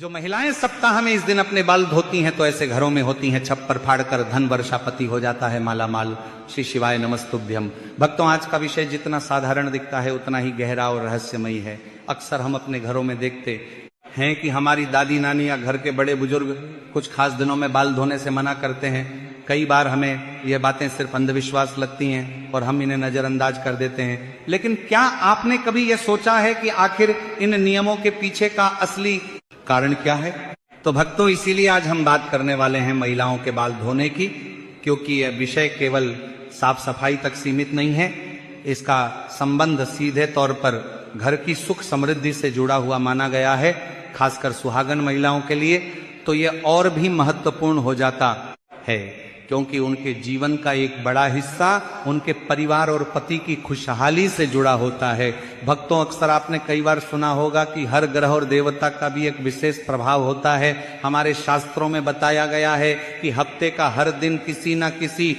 जो महिलाएं सप्ताह में इस दिन अपने बाल धोती हैं तो ऐसे घरों में होती हैं छप्पर फाड़कर धन वर्षापति हो जाता है माला माल। श्री शिवाय नमस्तुभ्यम। भक्तों, आज का विषय जितना साधारण दिखता है उतना ही गहरा और रहस्यमयी है। अक्सर हम अपने घरों में देखते हैं कि हमारी दादी नानी या घर के बड़े बुजुर्ग कुछ खास दिनों में बाल धोने से मना करते हैं। कई बार हमें ये बातें सिर्फ अंधविश्वास लगती हैं और हम इन्हें नजरअंदाज कर देते हैं। लेकिन क्या आपने कभी यह सोचा है कि आखिर इन नियमों के पीछे का असली कारण क्या है? तो भक्तों, इसीलिए आज हम बात करने वाले हैं महिलाओं के बाल धोने की, क्योंकि यह विषय केवल साफ सफाई तक सीमित नहीं है। इसका संबंध सीधे तौर पर घर की सुख समृद्धि से जुड़ा हुआ माना गया है। खासकर सुहागन महिलाओं के लिए तो यह और भी महत्वपूर्ण हो जाता है, क्योंकि उनके जीवन का एक बड़ा हिस्सा उनके परिवार और पति की खुशहाली से जुड़ा होता है। भक्तों, अक्सर आपने कई बार सुना होगा कि हर ग्रह और देवता का भी एक विशेष प्रभाव होता है। हमारे शास्त्रों में बताया गया है कि हफ्ते का हर दिन किसी न किसी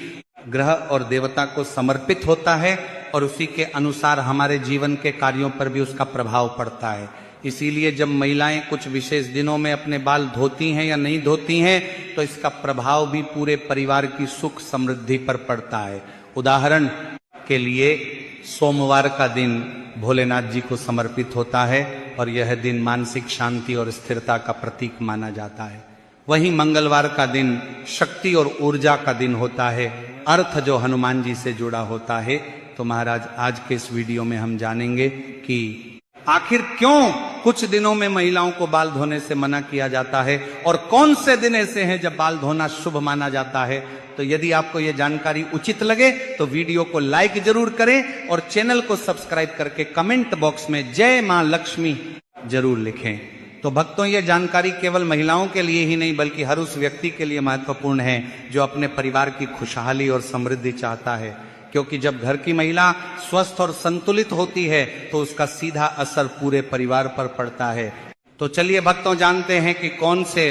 ग्रह और देवता को समर्पित होता है और उसी के अनुसार हमारे जीवन के कार्यों पर भी उसका प्रभाव पड़ता है। इसीलिए जब महिलाएं कुछ विशेष दिनों में अपने बाल धोती हैं या नहीं धोती हैं तो इसका प्रभाव भी पूरे परिवार की सुख समृद्धि पर पड़ता है। उदाहरण के लिए सोमवार का दिन भोलेनाथ जी को समर्पित होता है और यह दिन मानसिक शांति और स्थिरता का प्रतीक माना जाता है। वहीं मंगलवार का दिन शक्ति और ऊर्जा का दिन होता है, अर्थ जो हनुमान जी से जुड़ा होता है। तो महाराज, आज के इस वीडियो में हम जानेंगे कि आखिर क्यों कुछ दिनों में महिलाओं को बाल धोने से मना किया जाता है और कौन से दिन ऐसे हैं जब बाल धोना शुभ माना जाता है। तो यदि आपको यह जानकारी उचित लगे तो वीडियो को लाइक जरूर करें और चैनल को सब्सक्राइब करके कमेंट बॉक्स में जय मां लक्ष्मी जरूर लिखें। तो भक्तों, यह जानकारी केवल महिलाओं के लिए ही नहीं बल्कि हर उस व्यक्ति के लिए महत्वपूर्ण है जो अपने परिवार की खुशहाली और समृद्धि चाहता है, क्योंकि जब घर की महिला स्वस्थ और संतुलित होती है तो उसका सीधा असर पूरे परिवार पर पड़ता है। तो चलिए भक्तों, जानते हैं कि कौन से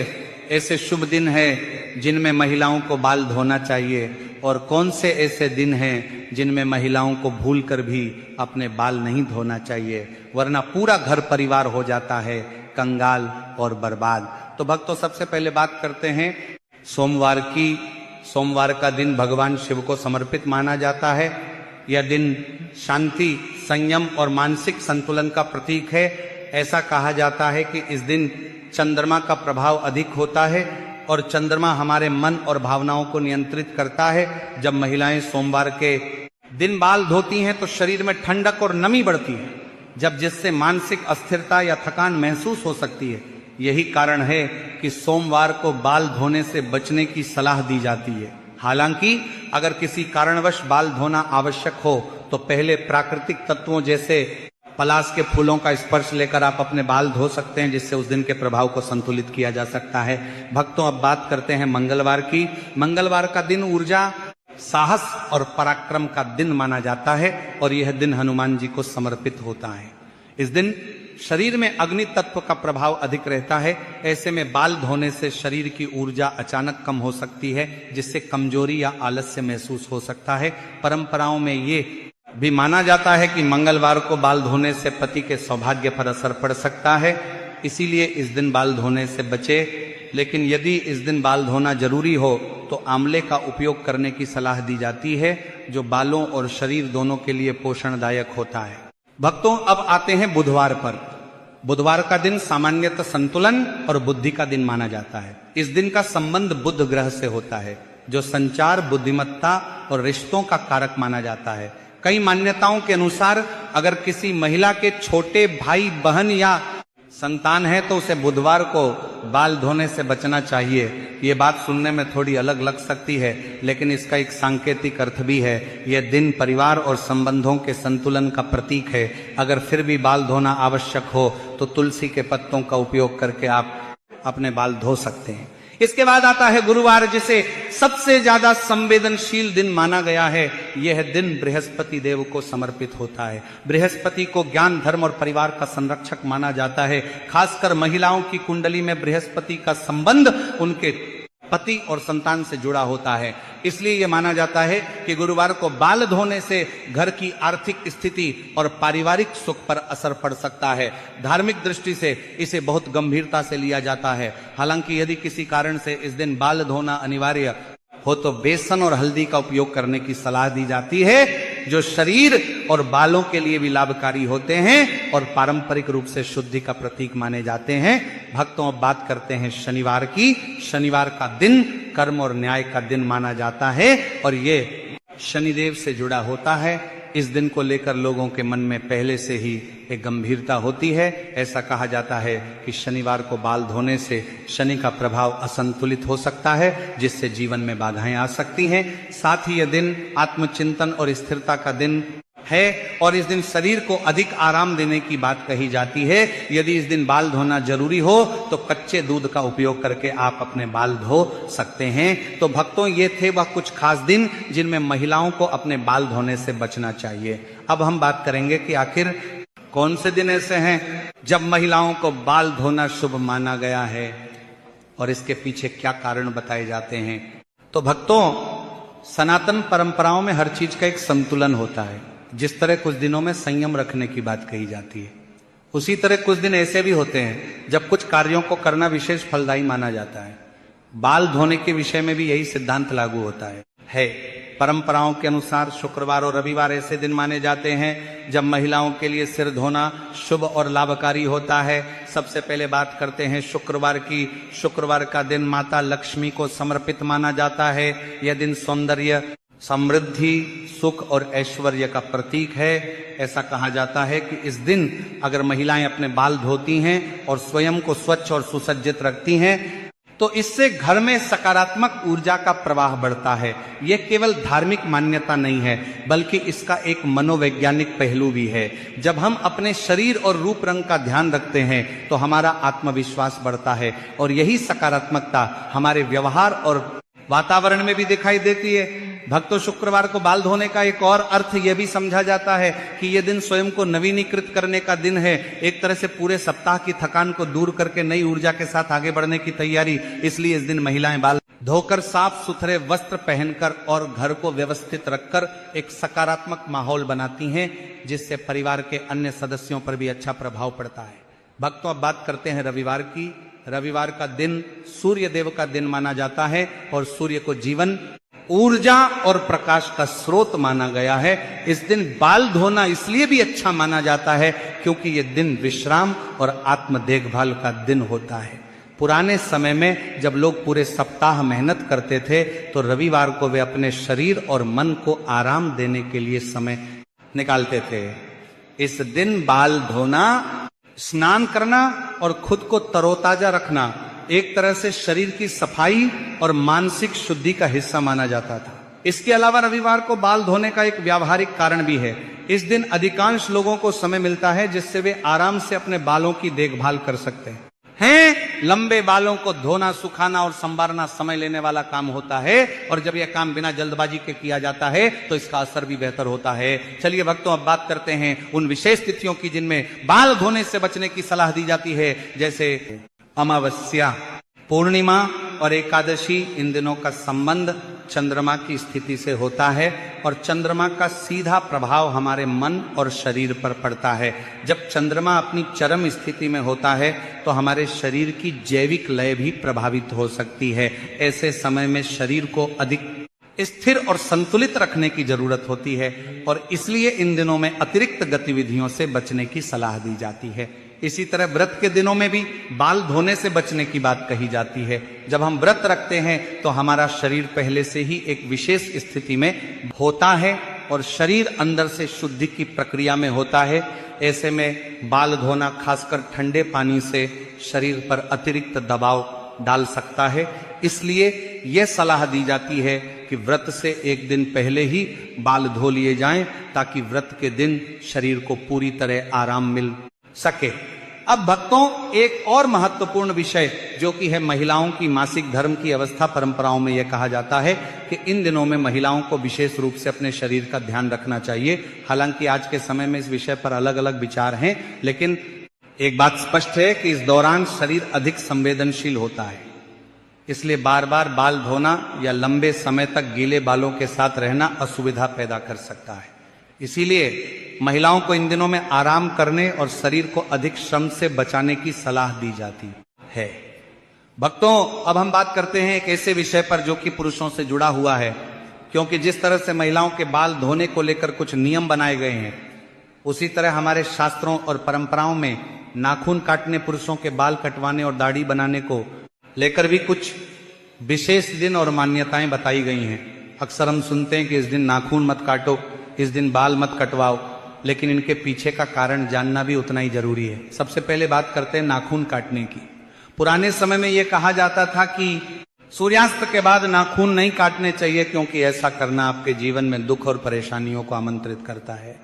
ऐसे शुभ दिन हैं जिनमें महिलाओं को बाल धोना चाहिए और कौन से ऐसे दिन हैं जिनमें महिलाओं को भूलकर भी अपने बाल नहीं धोना चाहिए, वरना पूरा घर परिवार हो जाता है कंगाल और बर्बाद। तो भक्तों, सबसे पहले बात करते हैं सोमवार की। सोमवार का दिन भगवान शिव को समर्पित माना जाता है। यह दिन शांति, संयम और मानसिक संतुलन का प्रतीक है। ऐसा कहा जाता है कि इस दिन चंद्रमा का प्रभाव अधिक होता है और चंद्रमा हमारे मन और भावनाओं को नियंत्रित करता है। जब महिलाएं सोमवार के दिन बाल धोती हैं तो शरीर में ठंडक और नमी बढ़ती है, जब जिससे मानसिक अस्थिरता या थकान महसूस हो सकती है। यही कारण है कि सोमवार को बाल धोने से बचने की सलाह दी जाती है। हालांकि अगर किसी कारणवश बाल धोना आवश्यक हो तो पहले प्राकृतिक तत्वों जैसे पलाश के फूलों का स्पर्श लेकर आप अपने बाल धो सकते हैं, जिससे उस दिन के प्रभाव को संतुलित किया जा सकता है। भक्तों, अब बात करते हैं मंगलवार की। मंगलवार का दिन ऊर्जा, साहस और पराक्रम का दिन माना जाता है और यह दिन हनुमान जी को समर्पित होता है। इस दिन शरीर में अग्नि तत्व का प्रभाव अधिक रहता है। ऐसे में बाल धोने से शरीर की ऊर्जा अचानक कम हो सकती है, जिससे कमजोरी या आलस्य महसूस हो सकता है। परंपराओं में ये भी माना जाता है कि मंगलवार को बाल धोने से पति के सौभाग्य पर असर पड़ सकता है, इसीलिए इस दिन बाल धोने से बचे। लेकिन यदि इस दिन बाल धोना जरूरी हो तो आंवले का उपयोग करने की सलाह दी जाती है, जो बालों और शरीर दोनों के लिए पोषणदायक होता है। भक्तों, अब आते हैं बुधवार पर। बुधवार का दिन सामान्यतः संतुलन और बुद्धि का दिन माना जाता है। इस दिन का संबंध बुध ग्रह से होता है, जो संचार, बुद्धिमत्ता और रिश्तों का कारक माना जाता है। कई मान्यताओं के अनुसार अगर किसी महिला के छोटे भाई बहन या संतान है तो उसे बुधवार को बाल धोने से बचना चाहिए। ये बात सुनने में थोड़ी अलग लग सकती है, लेकिन इसका एक सांकेतिक अर्थ भी है। यह दिन परिवार और संबंधों के संतुलन का प्रतीक है। अगर फिर भी बाल धोना आवश्यक हो तो तुलसी के पत्तों का उपयोग करके आप अपने बाल धो सकते हैं। इसके बाद आता है गुरुवार, जिसे सबसे ज्यादा संवेदनशील दिन माना गया है। यह दिन बृहस्पति देव को समर्पित होता है। बृहस्पति को ज्ञान, धर्म और परिवार का संरक्षक माना जाता है। खासकर महिलाओं की कुंडली में बृहस्पति का संबंध उनके पति और संतान से जुड़ा होता है। इसलिए यह माना जाता है कि गुरुवार को बाल धोने से घर की आर्थिक स्थिति और पारिवारिक सुख पर असर पड़ सकता है। धार्मिक दृष्टि से इसे बहुत गंभीरता से लिया जाता है। हालांकि यदि किसी कारण से इस दिन बाल धोना अनिवार्य हो तो बेसन और हल्दी का उपयोग करने की सलाह दी जाती है, जो शरीर और बालों के लिए भी लाभकारी होते हैं और पारंपरिक रूप से शुद्धि का प्रतीक माने जाते हैं। भक्तों, अब बात करते हैं शनिवार की। शनिवार का दिन कर्म और न्याय का दिन माना जाता है और ये शनिदेव से जुड़ा होता है। इस दिन को लेकर लोगों के मन में पहले से ही एक गंभीरता होती है। ऐसा कहा जाता है कि शनिवार को बाल धोने से शनि का प्रभाव असंतुलित हो सकता है, जिससे जीवन में बाधाएं आ सकती हैं। साथ ही यह दिन आत्मचिंतन और स्थिरता का दिन है और इस दिन शरीर को अधिक आराम देने की बात कही जाती है। यदि इस दिन बाल धोना जरूरी हो तो कच्चे दूध का उपयोग करके आप अपने बाल धो सकते हैं। तो भक्तों, ये थे वह कुछ खास दिन जिनमें महिलाओं को अपने बाल धोने से बचना चाहिए। अब हम बात करेंगे कि आखिर कौन से दिन ऐसे हैं जब महिलाओं को बाल धोना शुभ माना गया है और इसके पीछे क्या कारण बताए जाते हैं। तो भक्तों, सनातन परंपराओं में हर चीज का एक संतुलन होता है। जिस तरह कुछ दिनों में संयम रखने की बात कही जाती है, उसी तरह कुछ दिन ऐसे भी होते हैं जब कुछ कार्यों को करना विशेष फलदायी माना जाता है। बाल धोने के विषय में भी यही सिद्धांत लागू होता है। परंपराओं के अनुसार शुक्रवार और रविवार ऐसे दिन माने जाते हैं जब महिलाओं के लिए सिर धोना शुभ और लाभकारी होता है। सबसे पहले बात करते हैं शुक्रवार की। शुक्रवार का दिन माता लक्ष्मी को समर्पित माना जाता है। यह दिन सौंदर्य, समृद्धि, सुख और ऐश्वर्य का प्रतीक है। ऐसा कहा जाता है कि इस दिन अगर महिलाएं अपने बाल धोती हैं और स्वयं को स्वच्छ और सुसज्जित रखती हैं तो इससे घर में सकारात्मक ऊर्जा का प्रवाह बढ़ता है। यह केवल धार्मिक मान्यता नहीं है, बल्कि इसका एक मनोवैज्ञानिक पहलू भी है। जब हम अपने शरीर और रूप रंग का ध्यान रखते हैं तो हमारा आत्मविश्वास बढ़ता है और यही सकारात्मकता हमारे व्यवहार और वातावरण में भी दिखाई देती है। भक्तों, शुक्रवार को बाल धोने का एक और अर्थ यह भी समझा जाता है कि यह दिन स्वयं को नवीनीकृत करने का दिन है। एक तरह से पूरे सप्ताह की थकान को दूर करके नई ऊर्जा के साथ आगे बढ़ने की तैयारी। इसलिए इस दिन महिलाएं बाल धोकर साफ सुथरे वस्त्र पहनकर और घर को व्यवस्थित रखकर एक सकारात्मक माहौल बनाती हैं, जिससे परिवार के अन्य सदस्यों पर भी अच्छा प्रभाव पड़ता है। भक्तों, अब बात करते हैं रविवार की। रविवार का दिन सूर्य देव का दिन माना जाता है और सूर्य को जीवन, ऊर्जा और प्रकाश का स्रोत माना गया है। इस दिन बाल धोना इसलिए भी अच्छा माना जाता है क्योंकि यह दिन विश्राम और आत्म देखभाल का दिन होता है। पुराने समय में जब लोग पूरे सप्ताह मेहनत करते थे तो रविवार को वे अपने शरीर और मन को आराम देने के लिए समय निकालते थे। इस दिन बाल धोना, स्नान करना और खुद को तरोताजा रखना एक तरह से शरीर की सफाई और मानसिक शुद्धि का हिस्सा माना जाता था। इसके अलावा रविवार को बाल धोने का एक व्यावहारिक कारण भी है। इस दिन अधिकांश लोगों को समय मिलता है जिससे वे आराम से अपने बालों की देखभाल कर सकते हैं। लंबे बालों को धोना, सुखाना और संवारना समय लेने वाला काम होता है और जब यह काम बिना जल्दबाजी के किया जाता है तो इसका असर भी बेहतर होता है। चलिए भक्तों, अब बात करते हैं उन विशेष तिथियों की जिनमें बाल धोने से बचने की सलाह दी जाती है, जैसे अमावस्या, पूर्णिमा और एकादशी। इन दिनों का संबंध चंद्रमा की स्थिति से होता है और चंद्रमा का सीधा प्रभाव हमारे मन और शरीर पर पड़ता है। जब चंद्रमा अपनी चरम स्थिति में होता है तो हमारे शरीर की जैविक लय भी प्रभावित हो सकती है। ऐसे समय में शरीर को अधिक स्थिर और संतुलित रखने की जरूरत होती है और इसलिए इन दिनों में अतिरिक्त गतिविधियों से बचने की सलाह दी जाती है। इसी तरह व्रत के दिनों में भी बाल धोने से बचने की बात कही जाती है। जब हम व्रत रखते हैं तो हमारा शरीर पहले से ही एक विशेष स्थिति में होता है और शरीर अंदर से शुद्धि की प्रक्रिया में होता है। ऐसे में बाल धोना खासकर ठंडे पानी से शरीर पर अतिरिक्त दबाव डाल सकता है। इसलिए यह सलाह दी जाती है कि व्रत से एक दिन पहले ही बाल धो लिए जाएं ताकि व्रत के दिन शरीर को पूरी तरह आराम मिल सके। अब भक्तों, एक और महत्वपूर्ण विषय जो कि है महिलाओं की मासिक धर्म की अवस्था। परंपराओं में यह कहा जाता है कि इन दिनों में महिलाओं को विशेष रूप से अपने शरीर का ध्यान रखना चाहिए। हालांकि आज के समय में इस विषय पर अलग अलग विचार हैं, लेकिन एक बात स्पष्ट है कि इस दौरान शरीर अधिक संवेदनशील होता है। इसलिए बार बार बाल धोना या लंबे समय तक गीले बालों के साथ रहना असुविधा पैदा कर सकता है। इसीलिए महिलाओं को इन दिनों में आराम करने और शरीर को अधिक श्रम से बचाने की सलाह दी जाती है। भक्तों, अब हम बात करते हैं एक ऐसे विषय पर जो कि पुरुषों से जुड़ा हुआ है, क्योंकि जिस तरह से महिलाओं के बाल धोने को लेकर कुछ नियम बनाए गए हैं, उसी तरह हमारे शास्त्रों और परंपराओं में नाखून काटने, पुरुषों के बाल कटवाने और दाढ़ी बनाने को लेकर भी कुछ विशेष दिन और मान्यताएं बताई गई हैं। अक्सर हम सुनते हैं कि इस दिन नाखून मत काटो, इस दिन बाल मत कटवाओ, लेकिन इनके पीछे का कारण जानना भी उतना ही जरूरी है। सबसे पहले बात करते हैं नाखून काटने की। पुराने समय में यह कहा जाता था कि सूर्यास्त के बाद नाखून नहीं काटने चाहिए, क्योंकि ऐसा करना आपके जीवन में दुख और परेशानियों को आमंत्रित करता है।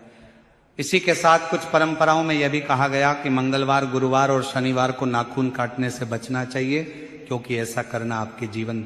इसी के साथ कुछ परंपराओं में यह भी कहा गया कि मंगलवार, गुरुवार और शनिवार को नाखून काटने से बचना चाहिए, क्योंकि ऐसा करना आपके जीवन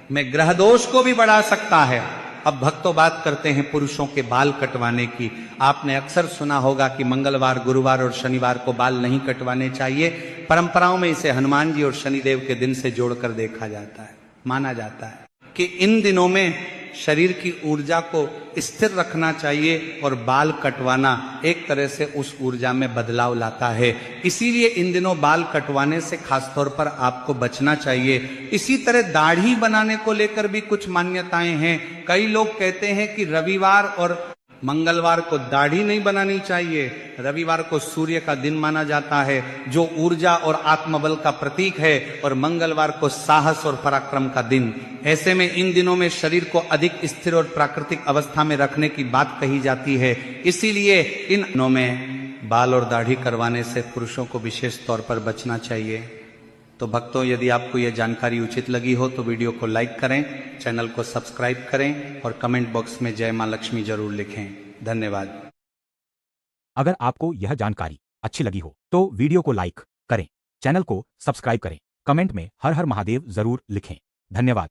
में ग्रह दोष को भी बढ़ा सकता है। अब भक्तों, बात करते हैं पुरुषों के बाल कटवाने की। आपने अक्सर सुना होगा कि मंगलवार, गुरुवार और शनिवार को बाल नहीं कटवाने चाहिए। परंपराओं में इसे हनुमान जी और शनिदेव के दिन से जोड़कर देखा जाता है। माना जाता है कि इन दिनों में शरीर की ऊर्जा को स्थिर रखना चाहिए और बाल कटवाना एक तरह से उस ऊर्जा में बदलाव लाता है। इसीलिए इन दिनों बाल कटवाने से खासतौर पर आपको बचना चाहिए। इसी तरह दाढ़ी बनाने को लेकर भी कुछ मान्यताएं हैं। कई लोग कहते हैं कि रविवार और मंगलवार को दाढ़ी नहीं बनानी चाहिए। रविवार को सूर्य का दिन माना जाता है, जो ऊर्जा और आत्मबल का प्रतीक है, और मंगलवार को साहस और पराक्रम का दिन। ऐसे में इन दिनों में शरीर को अधिक स्थिर और प्राकृतिक अवस्था में रखने की बात कही जाती है। इसीलिए इन दिनों में बाल और दाढ़ी करवाने से पुरुषों को विशेष तौर पर बचना चाहिए। तो भक्तों, यदि आपको यह जानकारी उचित लगी हो तो वीडियो को लाइक करें, चैनल को सब्सक्राइब करें और कमेंट बॉक्स में जय मां लक्ष्मी जरूर लिखें। धन्यवाद। अगर आपको यह जानकारी अच्छी लगी हो तो वीडियो को लाइक करें, चैनल को सब्सक्राइब करें, कमेंट में हर हर महादेव जरूर लिखें। धन्यवाद।